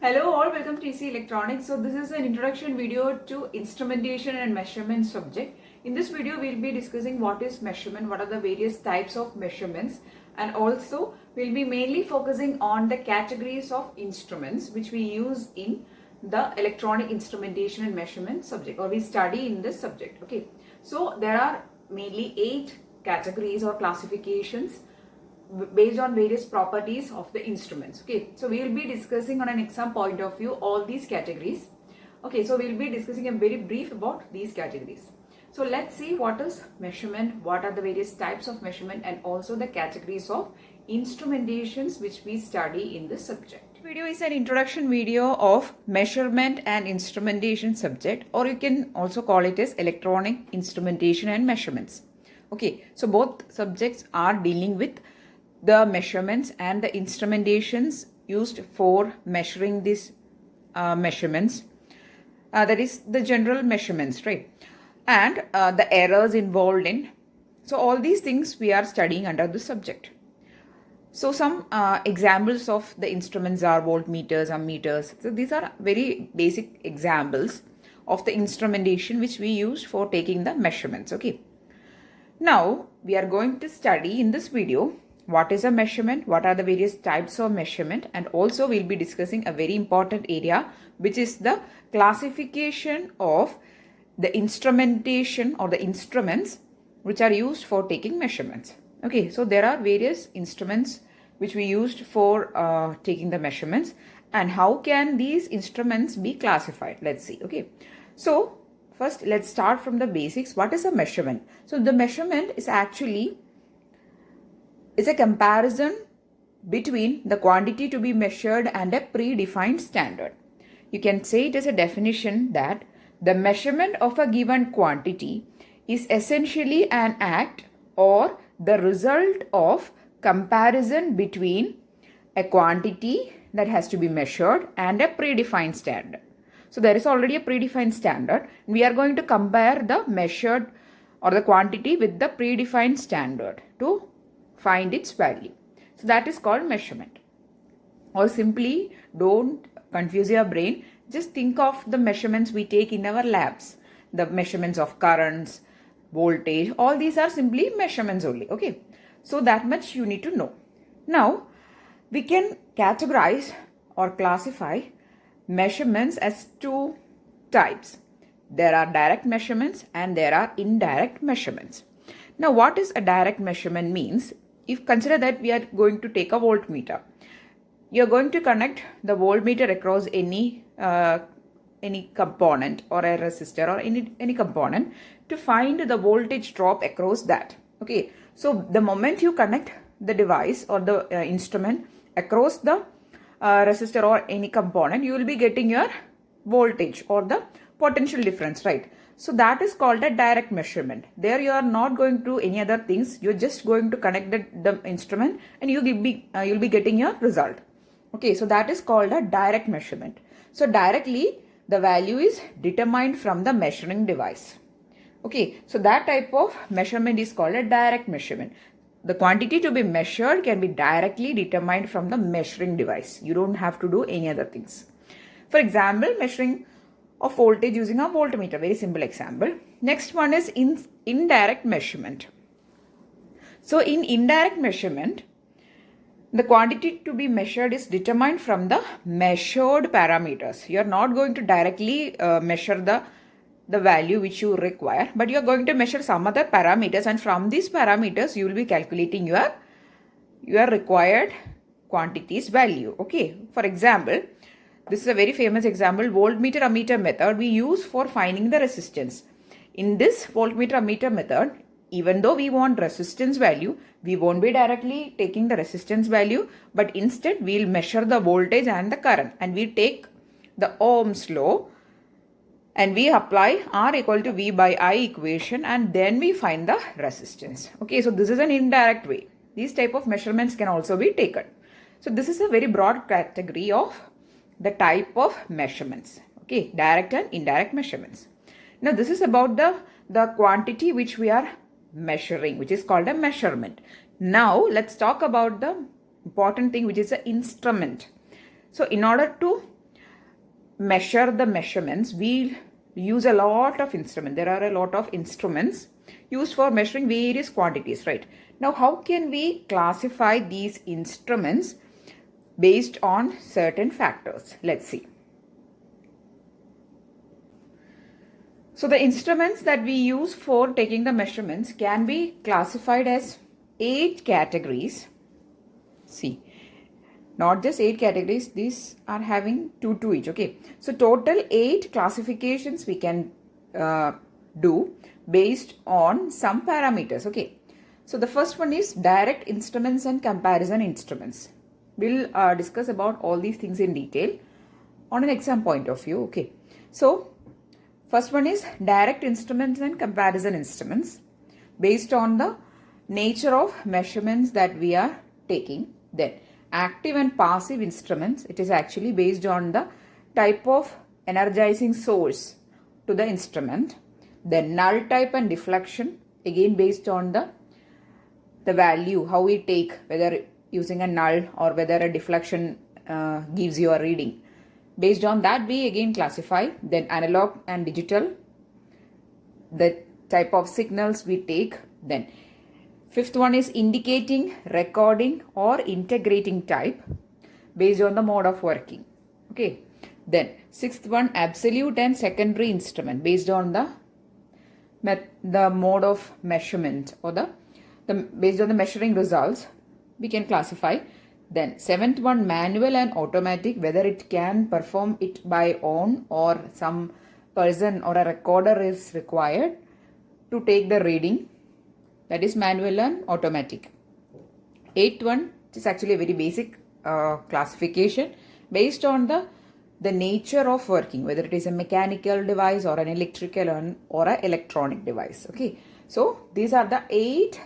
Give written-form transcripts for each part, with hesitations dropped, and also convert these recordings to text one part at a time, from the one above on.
Hello all, welcome to TC Electronics. So this is an introduction video to instrumentation and measurement subject. In this video, we'll be discussing what is measurement, what are the various types of measurements, and also we'll be mainly focusing on the categories of instruments which we use in the electronic instrumentation and measurement subject, or we study in this subject. Okay, so there are mainly 8 categories or classifications based on various properties of the instruments. Okay, so we will be discussing on an exam point of view all these categories. Okay, so we will be discussing a very brief about these categories. So let's see what is measurement, what are the various types of measurement, and also the categories of instrumentations which we study in this subject. This video is an introduction video of measurement and instrumentation subject, or you can also call it as electronic instrumentation and measurements. Okay, so both subjects are dealing with the measurements and the instrumentations used for measuring these measurements. That is the general measurements, right? And the errors involved in. So all these things we are studying under the subject. So some examples of the instruments are voltmeters, ammeters. So these are very basic examples of the instrumentation which we use for taking the measurements. Okay. Now we are going to study in this video what is a measurement, what are the various types of measurement, and also we'll be discussing a very important area which is the classification of the instrumentation or the instruments which are used for taking measurements. Okay, so there are various instruments which we used for taking the measurements, and how can these instruments be classified? Let's see. Okay, so first let's start from the basics. What is a measurement? So the measurement is actually a comparison between the quantity to be measured and a predefined standard. You can say it as a definition that the measurement of a given quantity is essentially an act or the result of comparison between a quantity that has to be measured and a predefined standard. So there is already a predefined standard. We are going to compare the measured or the quantity with the predefined standard to find its value. So that is called measurement. Or simply, don't confuse your brain. Just think of the measurements we take in our labs. The measurements of currents, voltage, all these are simply measurements only. Okay. So that much you need to know. Now, we can categorize or classify measurements as 2 types. There are direct measurements and there are indirect measurements. Now, what is a direct measurement means? If consider that we are going to take a voltmeter, you are going to connect the voltmeter across any component or a resistor or any component to find the voltage drop across that. Okay, so the moment you connect the device or the instrument across the resistor or any component, you will be getting your voltage or the potential difference, right? So that is called a direct measurement. There you are not going to any other things. You're just going to connect the instrument and you'll be getting your result. Okay, so that is called a direct measurement. So directly the value is determined from the measuring device. Okay, so that type of measurement is called a direct measurement. The quantity to be measured can be directly determined from the measuring device. You don't have to do any other things. For example, measuring of voltage using a voltmeter, very simple example. Next one is indirect measurement. So in indirect measurement, the quantity to be measured is determined from the measured parameters. You are not going to directly measure the value which you require, but you are going to measure some other parameters, and from these parameters you will be calculating your required quantities value. Okay, for example, this is a very famous example, voltmeter ammeter method we use for finding the resistance. In this voltmeter ammeter method, even though we want resistance value, we won't be directly taking the resistance value, but instead we'll measure the voltage and the current, and we take the Ohm's law and we apply R equal to V by I equation, and then we find the resistance. Okay, so this is an indirect way. These type of measurements can also be taken. So this is a very broad category of the type of measurements. Okay, direct and indirect measurements. Now this is about the quantity which we are measuring, which is called a measurement. Now let's talk about the important thing, which is the instrument. So in order to measure the measurements, we use a lot of instruments. There are a lot of instruments used for measuring various quantities, right? Now, how can we classify these instruments based on certain factors? Let's see. So the instruments that we use for taking the measurements can be classified as 8 categories. See, not just 8 categories, these are having 2 each, okay? So total 8 classifications we can do based on some parameters, okay? So the first one is direct instruments and comparison instruments. We'll discuss about all these things in detail on an exam point of view, okay? So first one is direct instruments and comparison instruments based on the nature of measurements that we are taking. Then active and passive instruments, it is actually based on the type of energizing source to the instrument. Then null type and deflection, again based on the value, how we take, whether using a null or whether a deflection gives you a reading. Based on that, we again classify. Then analog and digital, the type of signals we take. Then fifth one is indicating, recording or integrating type based on the mode of working. Okay. Then sixth one, absolute and secondary instrument based on the mode of measurement or the based on the measuring results we can classify. Then seventh one, manual and automatic, whether it can perform it by own or some person or a recorder is required to take the reading. That is manual and automatic. Eighth one is actually a very basic classification based on the nature of working, whether it is a mechanical device or an electrical or an electronic device. Okay, so these are the 8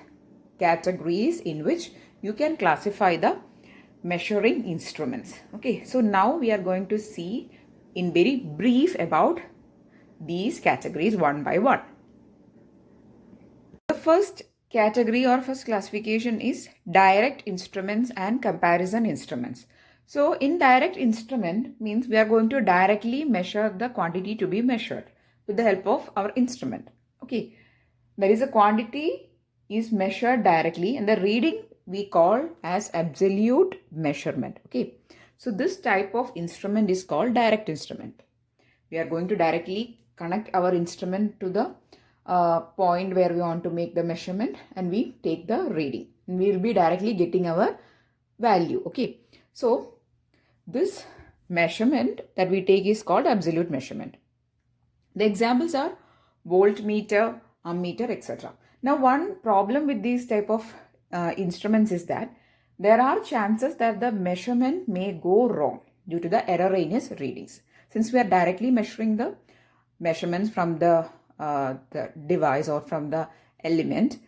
categories in which you can classify the measuring instruments. Okay, so now we are going to see in very brief about these categories one by one. The first category or first classification is direct instruments and comparison instruments. So in direct instrument means we are going to directly measure the quantity to be measured with the help of our instrument. Okay, there is a quantity is measured directly and the reading we call as absolute measurement. Okay, so this type of instrument is called direct instrument. We are going to directly connect our instrument to the point where we want to make the measurement and we take the reading. And we will be directly getting our value. Okay, so this measurement that we take is called absolute measurement. The examples are voltmeter, ammeter, etc. Now, one problem with these type of instruments is that there are chances that the measurement may go wrong due to the erroneous readings. Since we are directly measuring the measurements from the device or from the element,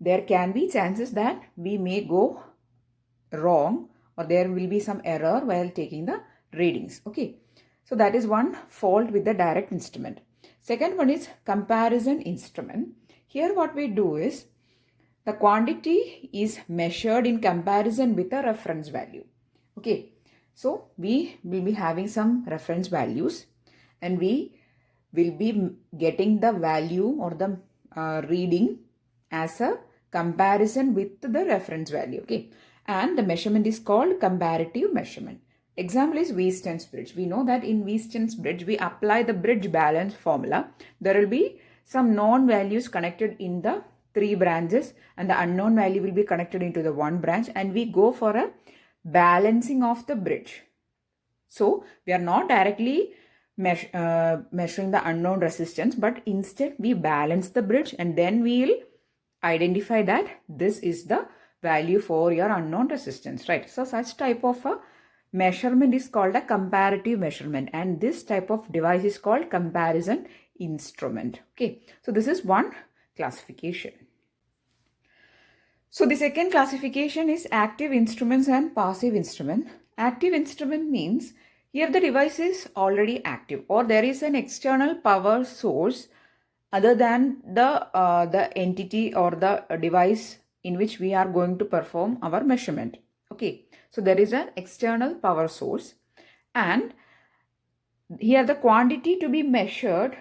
there can be chances that we may go wrong or there will be some error while taking the readings. Okay, so that is one fault with the direct instrument. Second one is comparison instrument. Here what we do is the quantity is measured in comparison with a reference value. Okay, so we will be having some reference values and we will be getting the value or the reading as a comparison with the reference value. Okay, and the measurement is called comparative measurement. Example is Wheaton's bridge. We know that in Wheaton's bridge, we apply the bridge balance formula. There will be some known values connected in the 3 branches and the unknown value will be connected into the 1 branch and we go for a balancing of the bridge. So we are not directly measuring the unknown resistance, but instead we balance the bridge and then we will identify that this is the value for your unknown resistance, right? So such type of a measurement is called a comparative measurement and this type of device is called comparison instrument. Okay, so this is one classification. So the second classification is active instruments and passive instrument. Active instrument means here the device is already active or there is an external power source other than the entity or the device in which we are going to perform our measurement. Okay, so there is an external power source and here the quantity to be measured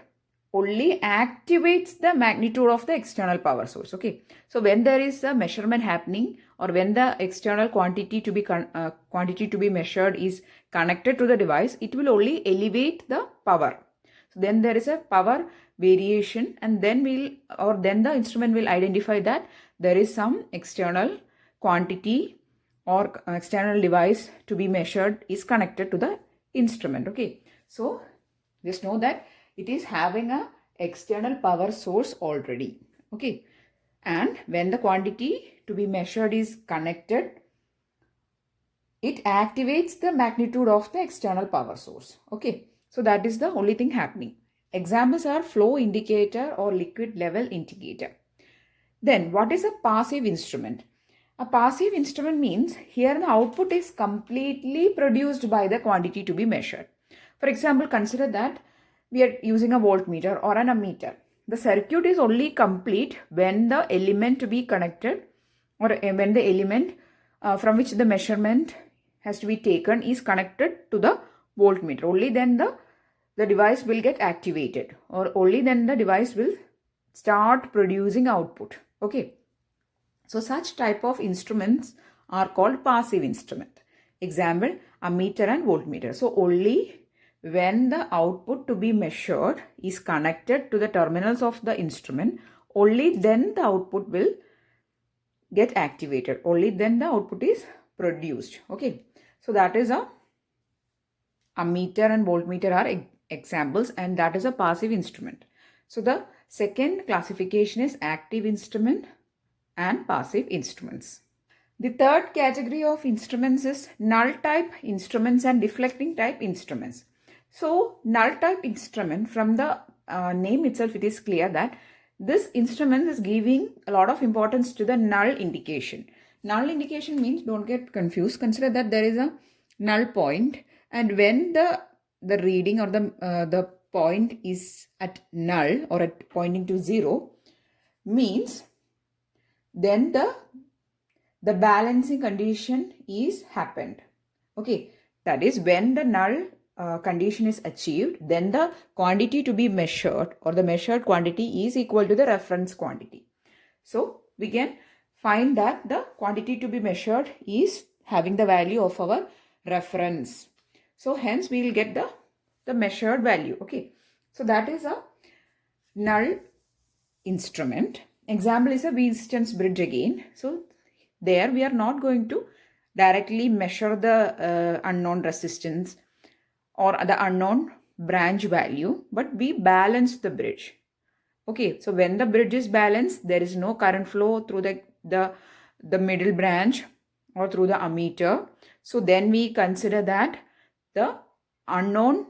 only activates the magnitude of the external power source. Okay, so when there is a measurement happening, or when the external quantity to be measured is connected to the device, it will only elevate the power. So then there is a power variation, and then the instrument will identify that there is some external quantity or external device to be measured is connected to the instrument. Okay, so just know that it is having a external power source already. Okay, and when the quantity to be measured is connected, it activates the magnitude of the external power source. Okay, so that is the only thing happening. Examples are flow indicator or liquid level indicator. Then what is a passive instrument? A passive instrument means here the output is completely produced by the quantity to be measured. For example, consider that we are using a voltmeter or an ammeter. The circuit is only complete when the element to be connected, or when the element from which the measurement has to be taken is connected to the voltmeter. Only then the device will get activated, or only then the device will start producing output. Okay, so such type of instruments are called passive instrument. Example, ammeter and voltmeter. So only when the output to be measured is connected to the terminals of the instrument, only then the output will get activated. Only then the output is produced. Okay, so that is a ammeter and voltmeter are examples, and that is a passive instrument. So the second classification is active instrument and passive instruments. The third category of instruments is null type instruments and deflecting type instruments. So null type instrument, from the name itself it is clear that this instrument is giving a lot of importance to the null indication. Null indication means, don't get confused, consider that there is a null point, and when the reading or the point is at null or at pointing to 0, means then the balancing condition is happened. Okay, that is when the null condition is achieved, then the quantity to be measured, or the measured quantity, is equal to the reference quantity. So we can find that the quantity to be measured is having the value of our reference. So hence we will get the measured value. Okay, so that is a null instrument. Example is a resistance bridge again. So there we are not going to directly measure the unknown resistance or the unknown branch value, but we balance the bridge. Okay, so when the bridge is balanced, there is no current flow through the middle branch or through the ammeter. So then we consider that the unknown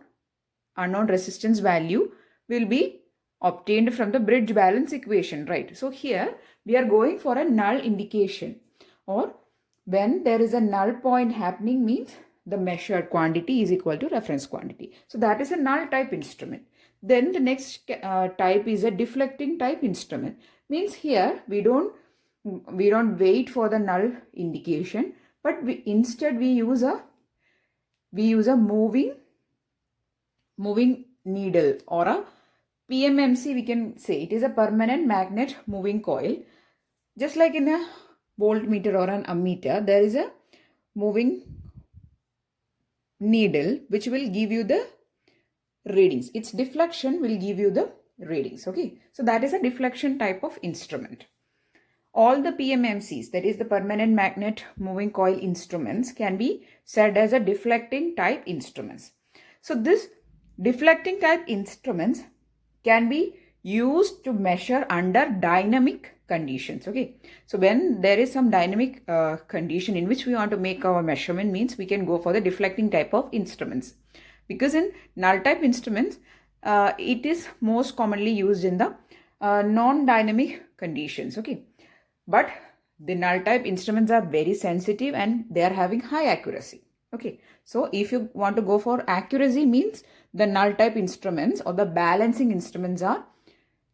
resistance value will be obtained from the bridge balance equation, right? So here we are going for a null indication, or when there is a null point happening, means the measured quantity is equal to reference quantity. So that is a null type instrument. Then the next type is a deflecting type instrument. Means here we don't wait for the null indication, but instead we use a moving needle, or a PMMC, we can say. It is a permanent magnet moving coil. Just like in a voltmeter or an ammeter, there is a moving needle which will give you the readings. Its deflection will give you the readings. Okay, so that is a deflection type of instrument. All the PMMCs, that is the permanent magnet moving coil instruments, can be said as a deflecting type instruments. So this deflecting type instruments can be used to measure under dynamic conditions. Okay, so when there is some dynamic condition in which we want to make our measurement, means we can go for the deflecting type of instruments, because in null type instruments it is most commonly used in the non-dynamic conditions. Okay, but the null type instruments are very sensitive and they are having high accuracy. Okay, so if you want to go for accuracy, means the null type instruments or the balancing instruments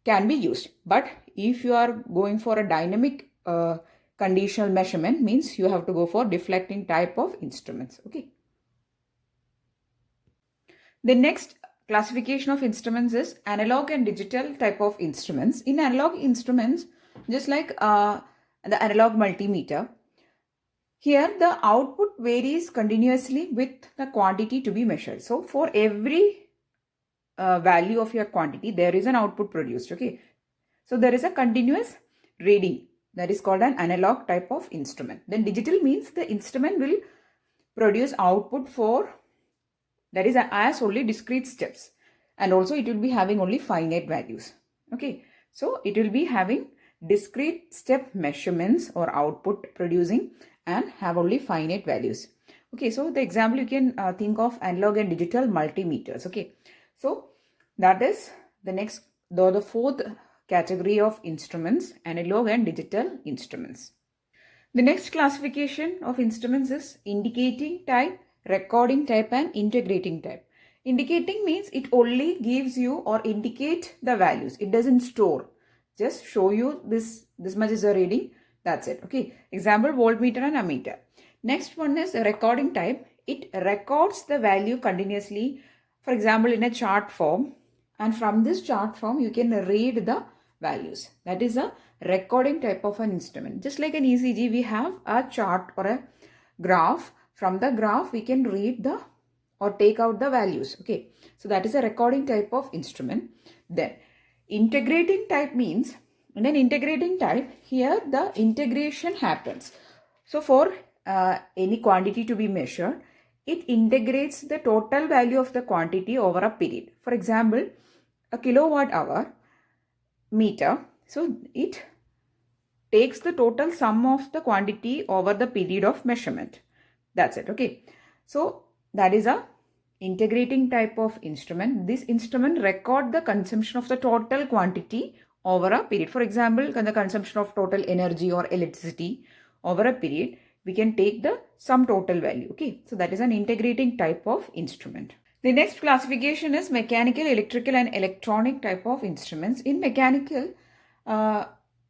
can be used. But if you are going for a dynamic conditional measurement, means you have to go for deflecting type of instruments. Okay, The next classification of instruments is analog and digital type of instruments. In analog instruments, just like the analog multimeter, here the output varies continuously with the quantity to be measured. So for every value of your quantity, there is an output produced. Okay, so there is a continuous reading, that is called an analog type of instrument. Then digital means the instrument will produce output for, that is as only discrete steps, and also it will be having only finite values. Okay, so it will be having discrete step measurements or output producing and have only finite values. Okay, so the example you can think of analog and digital multimeters. Okay, so that is the next, the fourth category of instruments, analog and digital instruments. The next classification of instruments is indicating type, recording type and integrating type. Indicating means it only gives you or indicate the values. It doesn't store. Just show you this much is a reading. That's it. Okay. Example, voltmeter and ammeter. Next one is a recording type. It records the value continuously. For example, in a chart form. And from this chart form, you can read the values. That is a recording type of an instrument. Just like an ECG, we have a chart or a graph. From the graph, we can read the or take out the values. Okay, so that is a recording type of instrument. Then integrating type means, in an integrating type, here the integration happens. So for any quantity to be measured, it integrates the total value of the quantity over a period. For example, a kilowatt hour meter, so it takes the total sum of the quantity over the period of measurement. That's it. Okay, so that is a integrating type of instrument. This instrument record the consumption of the total quantity over a period. For example, the consumption of total energy or electricity over a period, we can take the sum total value. Okay, so that is an integrating type of instrument. The next classification is mechanical, electrical and electronic type of instruments. In mechanical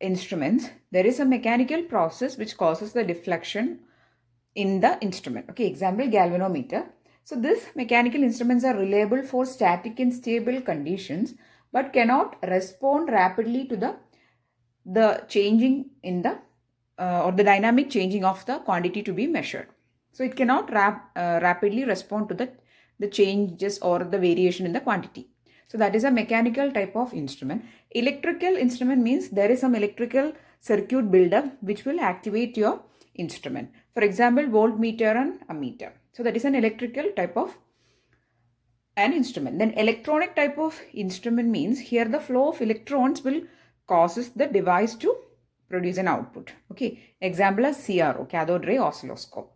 instruments, there is a mechanical process which causes the deflection in the instrument. Okay, example, galvanometer. So these mechanical instruments are reliable for static and stable conditions, but cannot respond rapidly to the changing in the or the dynamic changing of the quantity to be measured. So it cannot rapidly respond to the changes or the variation in the quantity. So that is a mechanical type of instrument. Electrical instrument means there is some electrical circuit buildup which will activate your instrument. For example, voltmeter and ammeter. So that is an electrical type of an instrument. Then electronic type of instrument means here the flow of electrons will causes the device to produce an output. Okay, example is CRO, cathode ray oscilloscope.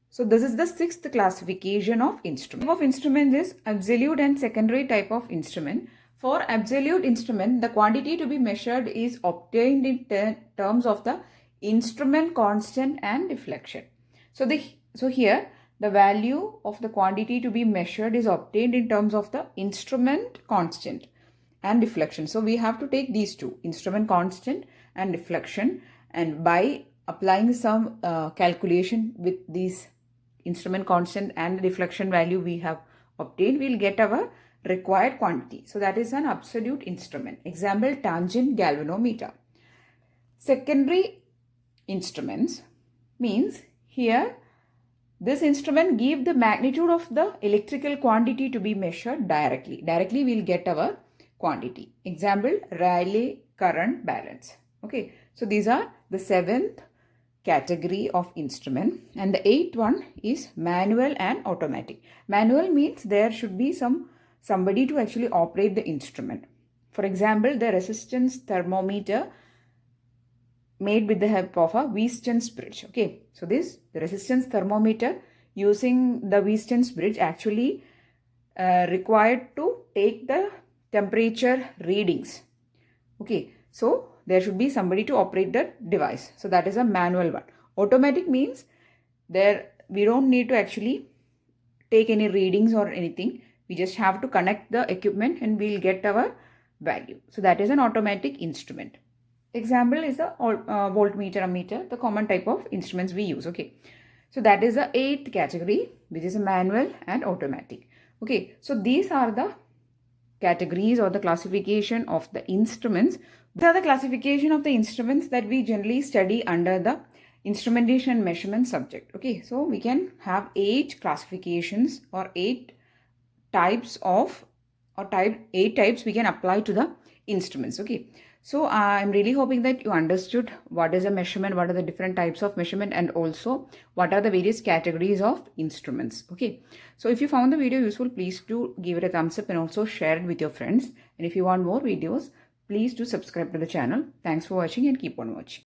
So this is the sixth classification of instrument. Of instrument is absolute and secondary type of instrument. For absolute instrument, the quantity to be measured is obtained in terms of the instrument constant and deflection. So here the value of the quantity to be measured is obtained in terms of the instrument constant and deflection. So we have to take these two, instrument constant and deflection, and by applying some calculation with these instrument constant and deflection value we have obtained, we will get our required quantity. So that is an absolute instrument. Example, tangent galvanometer. Secondary instruments means here this instrument give the magnitude of the electrical quantity to be measured directly. Directly we will get our quantity. Example, Rayleigh current balance. Okay, so these are the seventh category of instrument, and the eighth one is manual and automatic. Manual means there should be somebody to actually operate the instrument. For example, the resistance thermometer made with the help of a Wheaton's bridge. Okay, so the resistance thermometer using the Wheaton's bridge actually required to take the temperature readings. Okay, so there should be somebody to operate the device. So that is a manual one. Automatic means there we don't need to actually take any readings or anything. We just have to connect the equipment and we'll get our value. So that is an automatic instrument. Example is the voltmeter, ammeter, the common type of instruments we use. Okay, so that is the eighth category, which is a manual and automatic. Okay, so these are the categories or the classification of the instruments. These are the classification of the instruments that we generally study under the instrumentation and measurement subject. Okay, so we can have 8 classifications or 8 types of or 8 types we can apply to the instruments. Okay, so I'm really hoping that you understood what is a measurement, what are the different types of measurement, and also what are the various categories of instruments. Okay, so if you found the video useful, please do give it a thumbs up and also share it with your friends. And if you want more videos, please do subscribe to the channel. Thanks for watching and keep on watching.